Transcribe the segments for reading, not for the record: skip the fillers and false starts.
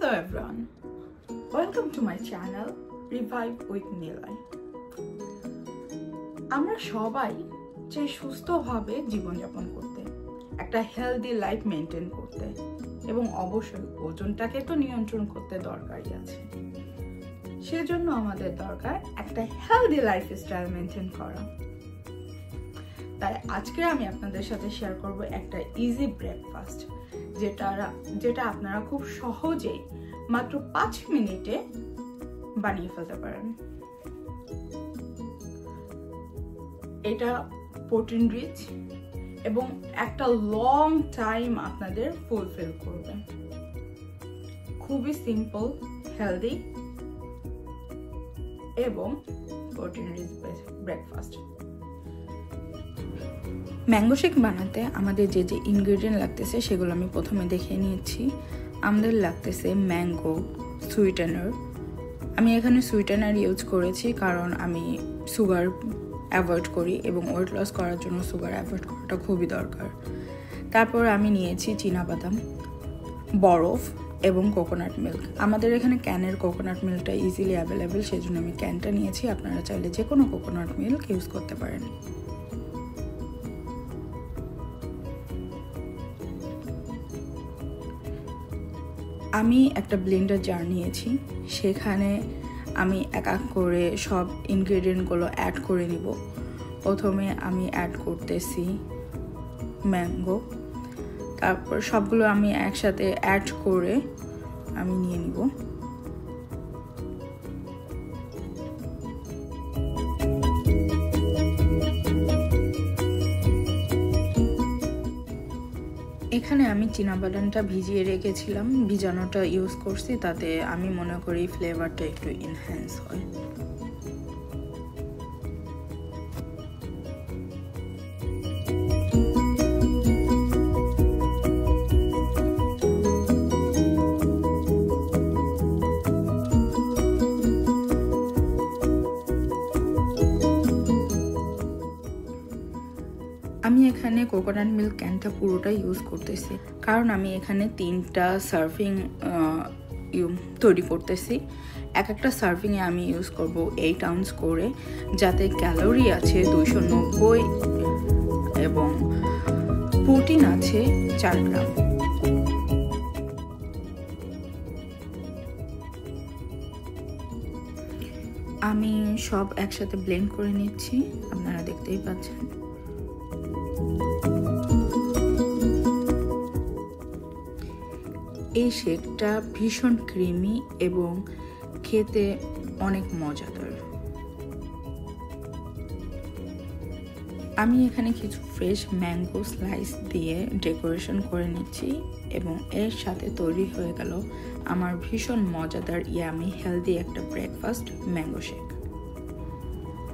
Hello everyone, welcome to my channel Revive with Nilay. আমরা সবাই চাই সুস্থভাবে জীবনযাপন করতে, একটা হেলদি লাইফ মেইনটেইন করতে এবং অবশ্যই ওজনটাকে তো নিয়ন্ত্রণ করতে দরকারই আছে। সেজন্য আমাদের দরকার একটা হেলদি লাইফস্টাইল মেইনটেইন করা। তাই আজকে আমি আপনাদের সাথে শেয়ার করব একটা ইজি ব্রেকফাস্ট যেটা আপনারা খুব সহজেই মাত্র 5 মিনিটে বানিয়ে ফেলতে পারেন। এটা প্রোটিন রিচ এবং একটা লং টাইম আপনাদের ফুলফিল করবে। খুবই সিম্পল, হেলদি এবং protein rich breakfast. Mango shake বানাতে আমাদের যে যে ইনগ্রেডিয়েন্ট লাগতেছে সেগুলো আমি প্রথমে দেখিয়ে নিয়েছি। আমাদের লাগতেছে ম্যাঙ্গো, সুইটেনার। আমি এখানে সুইটেনার ইউজ করেছি কারণ আমি সুগার অ্যাভয়েড করি এবং ওয়েট লস করার জন্য সুগার অ্যাভয়েড করাটা খুবই দরকার। তারপর আমি নিয়েছি চীনাবাদাম, বরফ এবং কোকোনাট মিল্ক। আমাদের এখানে ক্যানের কোকোনাট মিল্কটা ইজিলি অ্যাভেলেবেল, সেই জন্য আমি ক্যানটা নিয়েছি। আপনারা চাইলে যে কোনো কোকোনাট মিল্ক ইউজ করতে পারেন। আমি একটা ব্লেন্ডার জার নিয়েছি, সেখানে আমি এক এক করে সব ইনগ্রেডিয়েন্টগুলো অ্যাড করে নিব। প্রথমে আমি অ্যাড করতেছি ম্যাঙ্গো, তারপর সবগুলো আমি একসাথে অ্যাড করে আমি নিয়ে নিব। এখানে আমি চীনাবাদামটা ভিজিয়ে রেখেছিলাম, ভিজানোটা ইউজ করছি, তাতে আমি মনে করি ফ্লেভারটা একটু এনহ্যান্স হয়। আমি এখানে কোকোনাট মিল্ক ক্যানটা পুরোটা ইউজ করতেছি, কারণ আমি এখানে 3টা সার্ভিং তৈরি করতেছি। এক একটা সার্ভিংয়ে আমি ইউজ করব 8 আউন্স করে, যাতে ক্যালোরি আছে 290 এবং প্রোটিন আছে 4 গ্রাম। আমি সব একসাথে ব্লেন্ড করে নিচ্ছি, আপনারা দেখতেই পাচ্ছেন। এই শেকটা ভীষণ ক্রিমি এবং খেতে অনেক মজাদার। আমি এখানে কিছু ফ্রেশ ম্যাঙ্গো স্লাইস দিয়ে ডেকোরেশন করে নিচ্ছি এবং এর সাথে তৈরি হয়ে গেল আমার ভীষণ মজাদার ইয়ামি হেলদি একটা ব্রেকফাস্ট ম্যাঙ্গো শেক,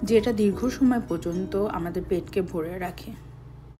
যেটা দীর্ঘ সময় পর্যন্ত আমাদের পেটকে ভরে রাখে।